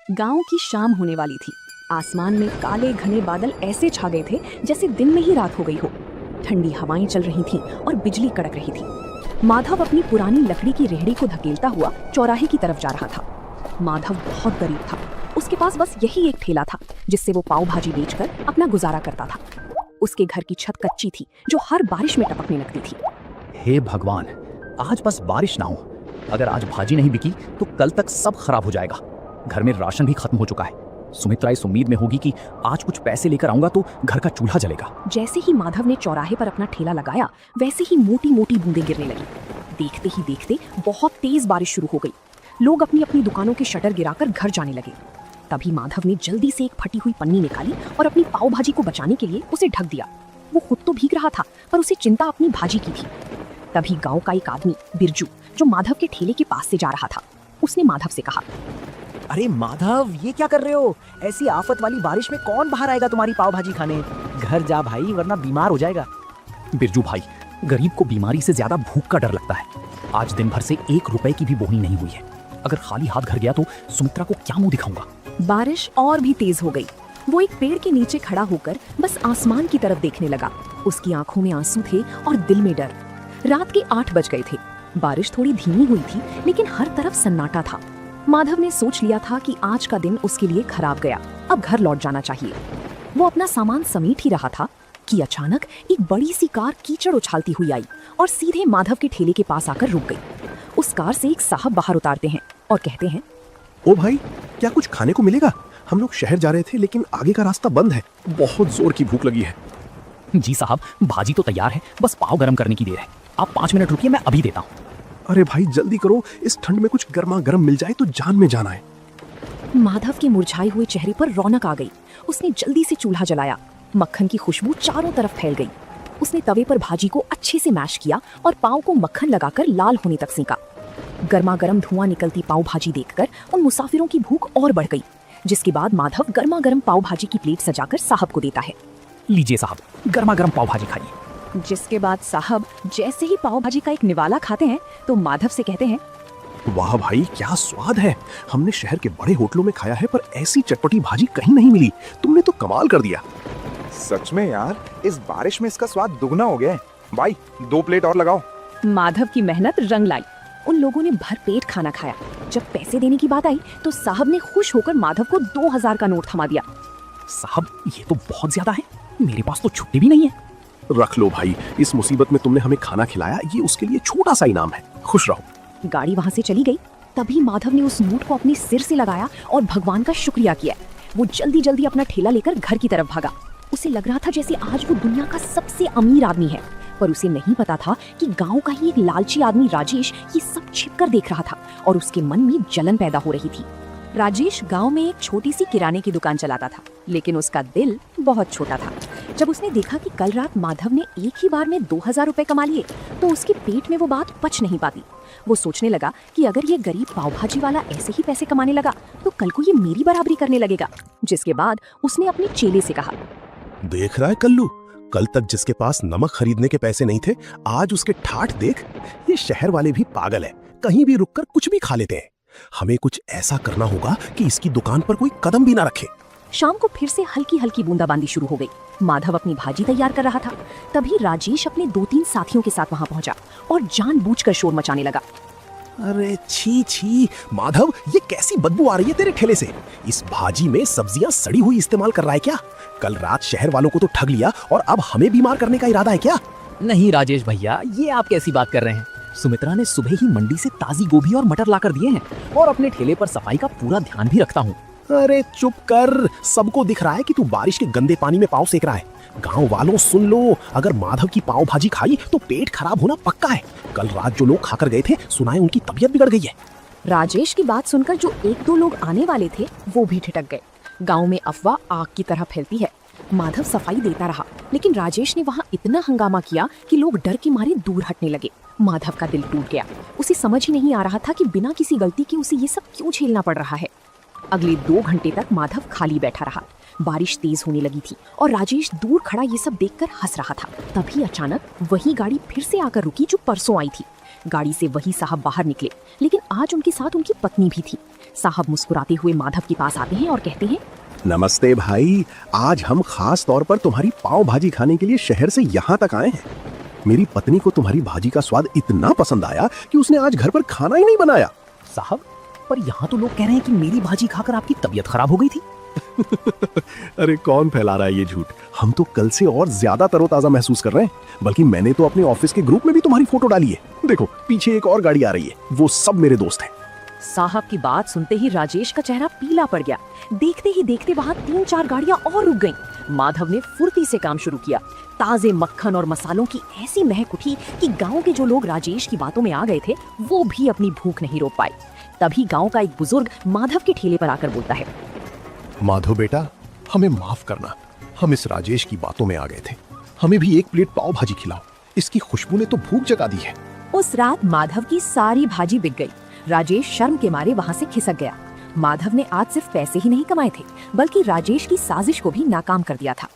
गांव की शाम होने वाली थी। आसमान में काले घने बादल ऐसे छा गए थे जैसे दिन में ही रात हो गई हो। ठंडी हवाएं चल रही थीं और बिजली कड़क रही थी। माधव अपनी पुरानी लकड़ी की रेहड़ी को धकेलता हुआ चौराहे की तरफ जा रहा था। माधव बहुत गरीब था। उसके पास बस यही एक ठेला था जिससे वो पाव भाजी बेचकर अपना गुजारा करता था। उसके घर की छत कच्ची थी जो हर बारिश में टपकने लगती थी। हे भगवान, आज बस बारिश ना हो। अगर आज भाजी नहीं बिकी तो कल तक सब खराब हो जाएगा। घर में राशन भी खत्म हो चुका है। सुमित्रा इस उम्मीद में होगी कि आज कुछ पैसे लेकर आऊंगा तो घर का चूल्हा जलेगा। जैसे ही माधव ने चौराहे पर अपना ठेला लगाया वैसे ही मोटी मोटी बूंदें गिरने लगी। देखते ही देखते बहुत तेज बारिश शुरू हो गई। लोग अपनी अपनी दुकानों के शटर गिराकर घर जाने लगे। तभी माधव ने जल्दी से एक फटी हुई पन्नी निकाली और अपनी पाव भाजी को बचाने के लिए उसे ढक दिया। वो खुद तो भीग रहा था पर उसे चिंता अपनी भाजी की थी। तभी गांव का एक आदमी बिरजू जो माधव के ठेले के पास से जा रहा था, उसने माधव से कहा, अरे माधव, ये क्या कर रहे हो? ऐसी आफत वाली बारिश में कौन बाहर आएगा तुम्हारी पाव भाजी खाने? घर जा भाई, वरना बीमार हो जाएगा। बिरजू भाई, गरीब को बीमारी से ज्यादा भूख का डर लगता है। आज दिन भर से 1 रुपए की भी बोनी नहीं हुई है। अगर खाली हाथ घर गया तो सुमित्रा को क्या मुंह दिखाऊंगा। बारिश और भी तेज हो गई। वो एक पेड़ के नीचे खड़ा होकर बस आसमान की तरफ देखने लगा। उसकी आंखों में आंसू थे और दिल में डर। रात के 8 बज गए थे। बारिश थोड़ी धीमी हुई थी लेकिन हर तरफ सन्नाटा था। माधव ने सोच लिया था कि आज का दिन उसके लिए खराब गया, अब घर लौट जाना चाहिए। वो अपना सामान समेट ही रहा था कि अचानक एक बड़ी सी कार कीचड़ उछालती हुई आई और सीधे माधव के ठेले के पास आकर रुक गई। उस कार से एक साहब बाहर उतारते हैं और कहते हैं, ओ भाई, क्या कुछ खाने को मिलेगा? हम लोग शहर जा रहे थे लेकिन आगे का रास्ता बंद है। बहुत जोर की भूख लगी है। जी साहब, भाजी तो तैयार है, बस पाव गर्म करने की देर है। आप 5 मिनट रुकिए, मैं अभी देता हूँ। अरे भाई जल्दी करो, इस ठंड में कुछ गर्मा गर्म मिल जाए तो जान में जाना है। माधव के मुरझाए हुए चेहरे पर रौनक आ गई। उसने जल्दी से चूल्हा जलाया। मक्खन की खुशबू चारों तरफ फैल गई। उसने तवे पर भाजी को अच्छे से मैश किया और पाव को मक्खन लगाकर लाल होने तक सेंका। गर्मा गर्म धुआं निकलती पाव भाजी देखकर उन मुसाफिरों की भूख और बढ़ गई। जिसके बाद माधव गर्मा गर्म पाव भाजी की प्लेट सजाकर साहब को देता है। लीजिए साहब, गर्मा गर्म पाव भाजी खाइए। जिसके बाद साहब जैसे ही पाव भाजी का एक निवाला खाते हैं तो माधव से कहते हैं, वाह भाई, क्या स्वाद है। हमने शहर के बड़े होटलों में खाया है पर ऐसी चटपटी भाजी कहीं नहीं मिली। तुमने तो कमाल कर दिया। सच में यार, इस बारिश में इसका स्वाद दुगना हो गया है। भाई 2 प्लेट और लगाओ। माधव की मेहनत रंग लाई। उन लोगों ने भरपेट खाना खाया। जब पैसे देने की बात आई तो साहब ने खुश होकर माधव को 2000 का नोट थमा दिया। साहब, ये तो बहुत ज्यादा है, मेरे पास तो छुट्टी भी नहीं है। रख लो भाई, इस मुसीबत में तुमने हमें खाना खिलाया, ये उसके लिए छोटा सा इनाम है। खुश रहो। गाड़ी वहां से चली गई। तभी माधव ने उस नोट को अपने सिर से लगाया और भगवान का शुक्रिया किया। वो जल्दी जल्दी अपना ठेला लेकर घर की तरफ भागा। उसे लग रहा था जैसे आज वो दुनिया का सबसे अमीर आदमी है, पर उसे नहीं पता था कि गांव का ही एक लालची आदमी राजेश ये सब छिपकर देख रहा था और उसके मन में जलन पैदा हो रही थी। राजेश गांव में एक छोटी सी किराने की दुकान चलाता था, लेकिन उसका दिल बहुत छोटा था। जब उसने देखा कि कल रात माधव ने एक ही बार में 2000 रुपए कमा लिए तो उसके पेट में वो बात पच नहीं पाती। वो सोचने लगा कि अगर ये गरीब पाव भाजी वाला ऐसे ही पैसे कमाने लगा तो कल को ये मेरी बराबरी करने लगेगा। जिसके बाद उसने अपने चेले से कहा, देख रहा है कल्लू, कल तक जिसके पास नमक खरीदने के पैसे नहीं थे, आज उसके ठाठ देख। ये शहर वाले भी पागल है, कहीं भी रुककर कुछ भी खा लेते हैं। हमें कुछ ऐसा करना होगा कि इसकी दुकान पर कोई कदम भी ना रखे। शाम को फिर से हल्की हल्की बूंदाबांदी शुरू हो गई। माधव अपनी भाजी तैयार कर रहा था। तभी राजेश अपने 2-3 साथियों के साथ वहां पहुंचा और जानबूझकर शोर मचाने लगा। अरे छी छी माधव, ये कैसी बदबू आ रही है तेरे ठेले से? इस भाजी में सब्जियां सड़ी हुई इस्तेमाल कर रहा है क्या? कल रात शहर वालों को तो ठग लिया और अब हमें बीमार करने का इरादा है क्या? नहीं राजेश भैया, ये आप कैसी बात कर रहे हैं? सुमित्रा ने सुबह ही मंडी से ताजी गोभी और मटर लाकर दिए हैं और अपने ठेले पर सफाई का पूरा ध्यान भी रखता हूँ। अरे चुप कर, सबको दिख रहा है कि तू बारिश के गंदे पानी में पाव सेक रहा है। गांव वालों सुन लो, अगर माधव की पाव भाजी खाई तो पेट खराब होना पक्का है। कल रात जो लोग खाकर गए थे, सुना है उनकी तबीयत बिगड़ गई है। राजेश की बात सुनकर जो 1-2 लोग आने वाले थे वो भी ठिठक गए। गांव में अफवाह आग की तरह फैलती है। माधव सफाई देता रहा, लेकिन राजेश ने वहाँ इतना हंगामा किया कि लोग डर के मारे दूर हटने लगे। माधव का दिल टूट गया। उसे समझ ही नहीं आ रहा था कि बिना किसी गलती के उसे ये सब क्यों झेलना पड़ रहा है। अगले 2 घंटे तक माधव खाली बैठा रहा। बारिश तेज होने लगी थी और राजेश दूर खड़ा ये सब देखकर हंस रहा था। तभी अचानक वही गाड़ी फिर से आकर रुकी जो परसों आई थी। गाड़ी से वही साहब बाहर निकले, लेकिन आज उनके साथ उनकी पत्नी भी थी। साहब मुस्कुराते हुए माधव के पास आते हैं और कहते हैं, नमस्ते भाई, आज हम खास तौर पर तुम्हारी पाव भाजी खाने के लिए शहर से यहाँ तक आए हैं। मेरी पत्नी को तुम्हारी भाजी का स्वाद इतना पसंद आया कि उसने आज घर पर खाना ही नहीं बनाया। साहब, पर यहाँ तो लोग कह रहे हैं कि मेरी भाजी खाकर आपकी तबीयत खराब हो गई थी। अरे कौन फैला रहा है ये झूठ? हम तो कल से और ज्यादा तरोताजा महसूस कर रहे हैं। बल्कि मैंने तो अपने ऑफिस के ग्रुप में भी तुम्हारी फोटो डाली है। देखो पीछे एक और गाड़ी आ रही है, वो सब मेरे दोस्त हैं। साहब की बात सुनते ही राजेश का चेहरा पीला पड़ गया। देखते ही देखते वहाँ 3-4 गाड़ियां और रुक गईं। माधव ने फुर्ती से काम शुरू किया। ताजे मक्खन और मसालों की ऐसी महक उठी कि गांव के जो लोग राजेश की बातों में आ गए थे वो भी अपनी भूख नहीं रोक पाए। तभी गांव का एक बुजुर्ग माधव के ठेले पर आकर बोलता है, माधव बेटा, हमें माफ करना, हम इस राजेश की बातों में आ गए थे। हमें भी एक प्लेट पाव भाजी खिलाओ, इसकी खुशबू ने तो भूख जगा दी है। उस रात माधव की सारी भाजी बिक गई। राजेश शर्म के मारे वहाँ से खिसक गया। माधव ने आज सिर्फ पैसे ही नहीं कमाए थे, बल्कि राजेश की साजिश को भी नाकाम कर दिया था।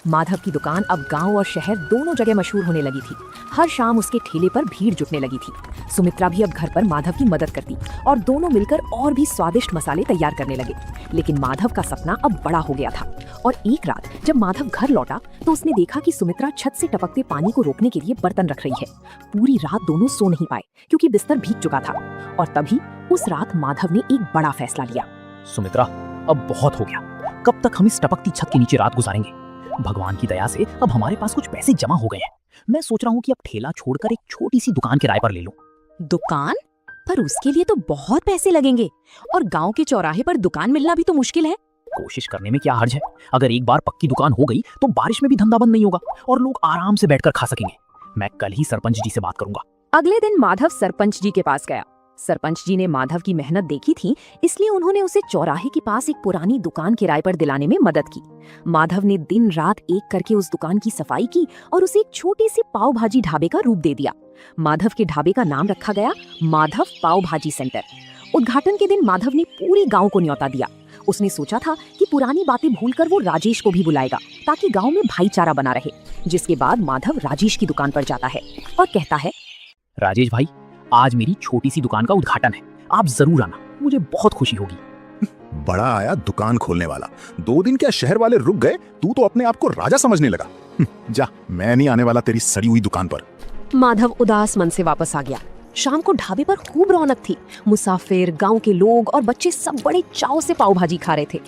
माधव की दुकान अब गांव और शहर दोनों जगह मशहूर होने लगी थी। हर शाम उसके ठेले पर भीड़ जुटने लगी थी। सुमित्रा भी अब घर पर माधव की मदद करती और दोनों मिलकर और भी स्वादिष्ट मसाले तैयार करने लगे। लेकिन माधव का सपना अब बड़ा हो गया था और एक रात जब माधव घर लौटा तो उसने देखा कि सुमित्रा छत से टपकते पानी को रोकने के लिए बर्तन रख रही है। पूरी रात दोनों सो नहीं पाए क्योंकि बिस्तर भीग चुका था। और तभी उस रात माधव ने एक बड़ा फैसला लिया। सुमित्रा, अब बहुत हो गया। कब तक हम इस टपकती छत के नीचे रात गुजारेंगे? भगवान की दया से अब हमारे पास कुछ पैसे जमा हो गए हैं। मैं सोच रहा हूँ कि अब ठेला छोड़कर एक छोटी सी दुकान किराए पर ले लूं। दुकान? पर उसके लिए तो बहुत पैसे लगेंगे और गांव के चौराहे पर दुकान मिलना भी तो मुश्किल है। कोशिश करने में क्या हर्ज है? अगर एक बार पक्की दुकान हो गई तो बारिश में भी धंधा बंद नहीं होगा और लोग आराम से बैठकर खा सकेंगे। मैं कल ही सरपंच जी से बात करूंगा। अगले दिन माधव सरपंच जी के पास गया। सरपंच जी ने माधव की मेहनत देखी थी, इसलिए उन्होंने उसे चौराहे के पास एक पुरानी दुकान किराए पर दिलाने में मदद की। माधव ने दिन रात एक करके उस दुकान की सफाई की और उसे एक छोटी सी पाव भाजी ढाबे का रूप दे दिया। माधव के ढाबे का नाम रखा गया माधव पाव भाजी सेंटर। उद्घाटन के दिन माधव ने पूरे गांव को न्योता दिया। उसने सोचा था कि पुरानी बातें भूलकर वो राजेश को भी बुलाएगा ताकि गांव में भाईचारा बना रहे। जिसके बाद माधव राजेश की दुकान पर जाता है और कहता है, राजेश भाई, आज मेरी छोटी सी दुकान का उद्घाटन है, आप जरूर आना, मुझे बहुत खुशी होगी। बड़ा आया दुकान खोलने वाला। 2 दिन क्या शहर वाले रुक गए, तू तो अपने आप को राजा समझने लगा। जा, मैं नहीं आने वाला तेरी सड़ी हुई दुकान पर। माधव उदास मन से वापस आ गया। शाम को ढाबे पर खूब रौनक थी। मुसाफिर, गांव के लोग और बच्चे सब बड़े चाव से पाव भाजी खा रहे थे।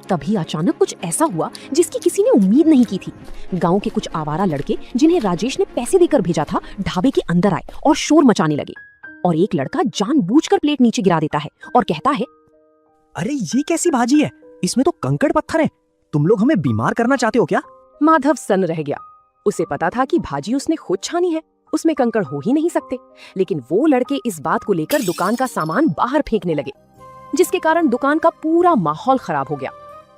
तभी अचानक कुछ ऐसा हुआ जिसकी किसी ने उम्मीद नहीं की थी। गांव के कुछ आवारा लड़के जिन्हें राजेश ने पैसे देकर भेजा था, ढाबे के अंदर आए और शोर मचाने लगे। और एक लड़का जानबूझकर प्लेट नीचे गिरा देता है और कहता है, अरे ये कैसी भाजी है? इसमें तो कंकड़ पत्थर है। तुम लोग हमें बीमार करना चाहते हो क्या? माधव सन्न रह गया। उसे पता था कि भाजी उसने खुद छानी है, उसमें कंकड़ हो ही नहीं सकते। लेकिन वो लड़के इस बात को लेकर दुकान का सामान बाहर फेंकने लगे, जिसके कारण दुकान का पूरा माहौल खराब हो गया।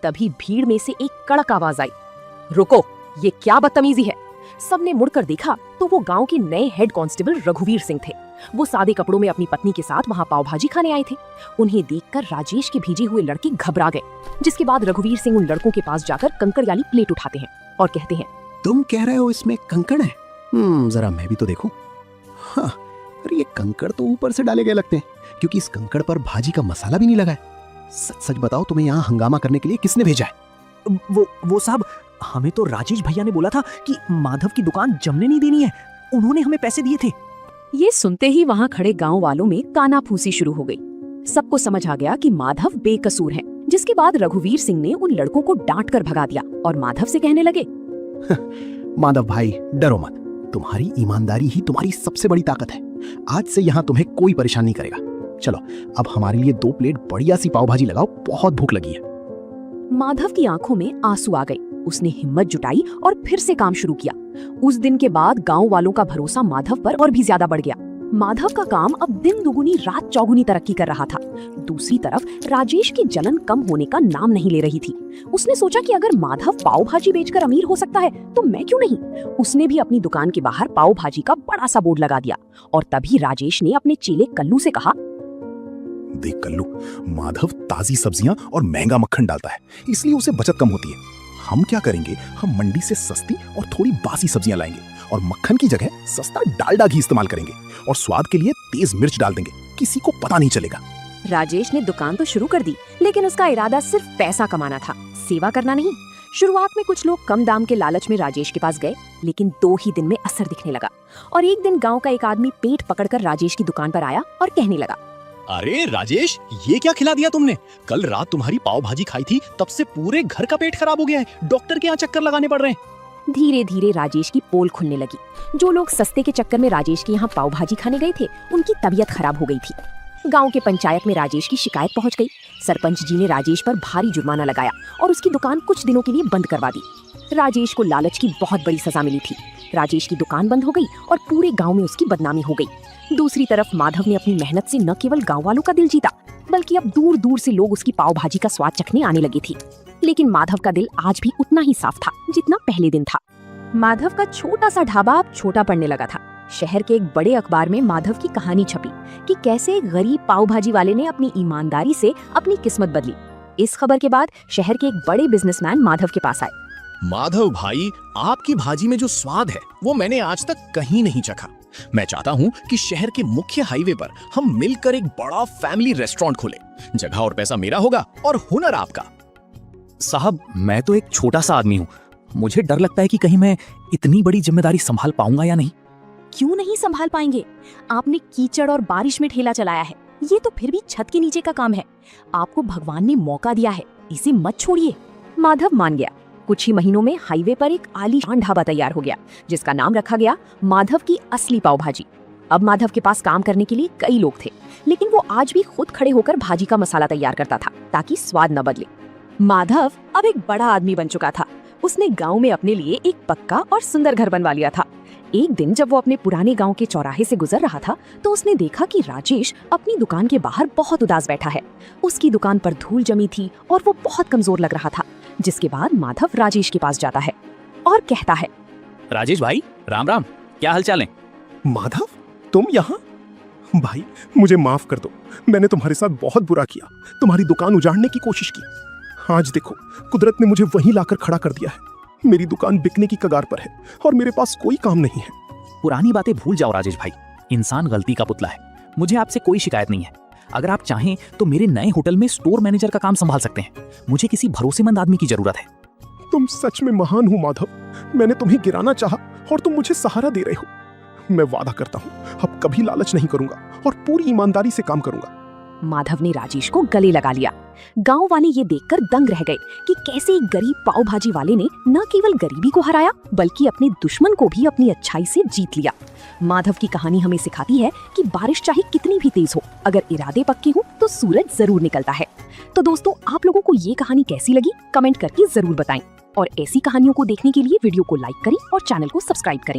तभी भीड़ में से एक कड़क आवाज आई, रुको, ये क्या बदतमीजी है? सबने मुड़कर देखा तो वो गांव के नए हेड कांस्टेबल रघुवीर सिंह थे। वो सादे कपड़ों में अपनी पत्नी के साथ वहां पाव भाजी खाने आए थे। उन्हें देखकर राजेश के भेजे हुए लड़के घबरा गए। जिसके बाद रघुवीर सिंह उन लड़कों के पास जाकर कंकड़ वाली प्लेट उठाते हैं और कहते हैं, तुम कह रहे हो इसमें कंकड़ है? जरा मैं भी तो देखूं। हाँ, अरे ये कंकड़ तो ऊपर से डाले गए लगते हैं, क्योंकि इस कंकड़ पर भाजी का मसाला भी नहीं लगा है। सच सच बताओ, तुम्हें यहाँ हंगामा करने के लिए किसने भेजा है? वो साहब, हमें तो राजेश भैया ने बोला था कि माधव की दुकान जमने नहीं देनी है। उन्होंने हमें पैसे दिए थे। ये सुनते ही वहां खड़े गांव वालों में कानाफूसी शुरू हो गई। सबको समझ आ गया कि माधव बेकसूर है। जिसके बाद रघुवीर सिंह ने उन लड़कों को डांट कर भगा दिया और माधव से कहने लगे, माधव भाई, डरो मत, तुम्हारी ईमानदारी ही तुम्हारी सबसे बड़ी ताकत है। आज से यहाँ तुम्हें कोई परेशान नहीं करेगा। चलो, अब हमारे लिए 2 प्लेट बढ़िया सी पाव भाजी लगाओ, बहुत भूख लगी है। माधव की आंखों में आंसू आ गए। उसने हिम्मत जुटाई और फिर से काम शुरू किया। उस दिन के बाद गांव वालों का भरोसा माधव पर और भी ज्यादा बढ़ गया। माधव का काम अब दिन दुगुनी रात चौगुनी तरक्की कर रहा था। दूसरी तरफ राजेश की जलन कम होने का नाम नहीं ले रही थी। उसने सोचा कि अगर माधव पाव भाजी बेचकर अमीर हो सकता है तो मैं क्यों नहीं। उसने भी अपनी दुकान के बाहर पाव भाजी का बड़ा सा बोर्ड लगा दिया। और तभी राजेश ने अपने चेले कल्लू से कहा, देख कल्लू, माधव ताजी सब्जियां और महंगा मक्खन डालता है, इसलिए उसे बचत कम होती है। हम क्या करेंगे, हम मंडी से सस्ती और थोड़ी बासी सब्जियां लाएंगे और मक्खन की जगह सस्ता डालडा घी इस्तेमाल करेंगे और स्वाद के लिए तेज मिर्च डाल देंगे, किसी को पता नहीं चलेगा। राजेश ने दुकान तो शुरू कर दी, लेकिन उसका इरादा सिर्फ पैसा कमाना था, सेवा करना नहीं। शुरुआत में कुछ लोग कम दाम के लालच में राजेश के पास गए, लेकिन 2 ही दिन में असर दिखने लगा। और एक दिन गांव का एक आदमी पेट पकड़कर राजेश की दुकान पर आया और कहने लगा, अरे राजेश, ये क्या खिला दिया तुमने? कल रात तुम्हारी पाव भाजी खाई थी, तब से पूरे घर का पेट खराब हो गया है। डॉक्टर के यहाँ चक्कर लगाने पड़ रहे हैं। धीरे धीरे राजेश की पोल खुलने लगी। जो लोग सस्ते के चक्कर में राजेश के यहाँ पाव भाजी खाने गए थे, उनकी तबीयत खराब हो गई थी। गांव के पंचायत में राजेश की शिकायत पहुंच गई। सरपंच जी ने राजेश पर भारी जुर्माना लगाया और उसकी दुकान कुछ दिनों के लिए बंद करवा दी। राजेश को लालच की बहुत बड़ी सजा मिली थी। राजेश की दुकान बंद हो गई और पूरे गांव में उसकी बदनामी हो गई। दूसरी तरफ माधव ने अपनी मेहनत से न केवल गांव वालों का दिल जीता, बल्कि अब दूर दूर से लोग उसकी पाव भाजी का स्वाद चखने आने लगी थी। लेकिन माधव का दिल आज भी उतना ही साफ था जितना पहले दिन था। माधव का छोटा सा ढाबा अब छोटा पड़ने लगा था। शहर के एक बड़े अखबार में माधव की कहानी छपी कि कैसे एक गरीब पाव भाजी वाले ने अपनी ईमानदारी से अपनी किस्मत बदली। इस खबर के बाद शहर के एक बड़े बिजनेसमैन माधव के पास आए। माधव भाई, आपकी भाजी में जो स्वाद है वो मैंने आज तक कहीं नहीं चखा। मैं चाहता हूँ कि शहर के मुख्य हाईवे पर हम मिलकर एक बड़ा फैमिली रेस्टोरेंट खोलें। जगह और पैसा मेरा होगा और हुनर आपका। साहब, मैं तो एक छोटा सा आदमी हूँ। मुझे डर लगता है कि कहीं मैं इतनी बड़ी जिम्मेदारी संभाल पाऊंगा या नहीं। क्यों नहीं संभाल पाएंगे? आपने कीचड़ और बारिश में ठेला चलाया है, ये तो फिर भी छत के नीचे का काम है। आपको भगवान ने मौका दिया है, इसे मत छोड़िए। माधव मान गया। कुछ ही महीनों में हाईवे पर एक आलीशान ढाबा तैयार हो गया, जिसका नाम रखा गया माधव की असली पाव भाजी। अब माधव के पास काम करने के लिए कई लोग थे, लेकिन वो आज भी खुद खड़े होकर भाजी का मसाला तैयार करता था ताकि स्वाद न बदले। माधव अब एक बड़ा आदमी बन चुका था। उसने गांव में अपने लिए एक पक्का और सुंदर घर बनवा लिया था। एक दिन जब वो अपने पुराने गांव के चौराहे से गुजर रहा था, तो उसने देखा कि राजेश अपनी दुकान के बाहर बहुत उदास बैठा है। उसकी दुकान पर धूल जमी थी और वो बहुत कमजोर लग रहा था। जिसके बाद माधव राजेश के पास जाता है और कहता है, राजेश भाई, राम राम, क्या हालचाल है? माधव, तुम यहाँ? भाई, मुझे माफ कर दो। मैंने तुम्हारे साथ बहुत बुरा किया, तुम्हारी दुकान उजाड़ने की कोशिश की। आज देखो, कुदरत ने मुझे वहीं लाकर खड़ा कर दिया है। मेरी दुकान बिकने की कगार पर है और मेरे पास कोई काम नहीं है। पुरानी बातें भूल जाओ राजेश भाई। इंसान गलती का पुतला है। मुझे आपसे कोई शिकायत नहीं है। अगर आप चाहें तो मेरे नए होटल में स्टोर मैनेजर का काम संभाल सकते हैं। मुझे किसी भरोसेमंद आदमी की जरूरत है। तुम सच में महान हो माधव। मैंने तुम्हें गिराना चाहा और तुम मुझे सहारा दे रहे हो। मैं वादा करता हूँ, अब कभी लालच नहीं करूंगा और पूरी ईमानदारी से काम करूंगा। माधव ने राजेश को गले लगा लिया। गांव वाले ये देखकर दंग रह गए कि कैसे एक गरीब पाव भाजी वाले ने न केवल गरीबी को हराया, बल्कि अपने दुश्मन को भी अपनी अच्छाई से जीत लिया। माधव की कहानी हमें सिखाती है कि बारिश चाहे कितनी भी तेज हो, अगर इरादे पक्के हों तो सूरज जरूर निकलता है। तो दोस्तों, आप लोगों को ये कहानी कैसी लगी कमेंट करके जरूर बताएं और ऐसी कहानियों को देखने के लिए वीडियो को लाइक करें और चैनल को सब्सक्राइब करें।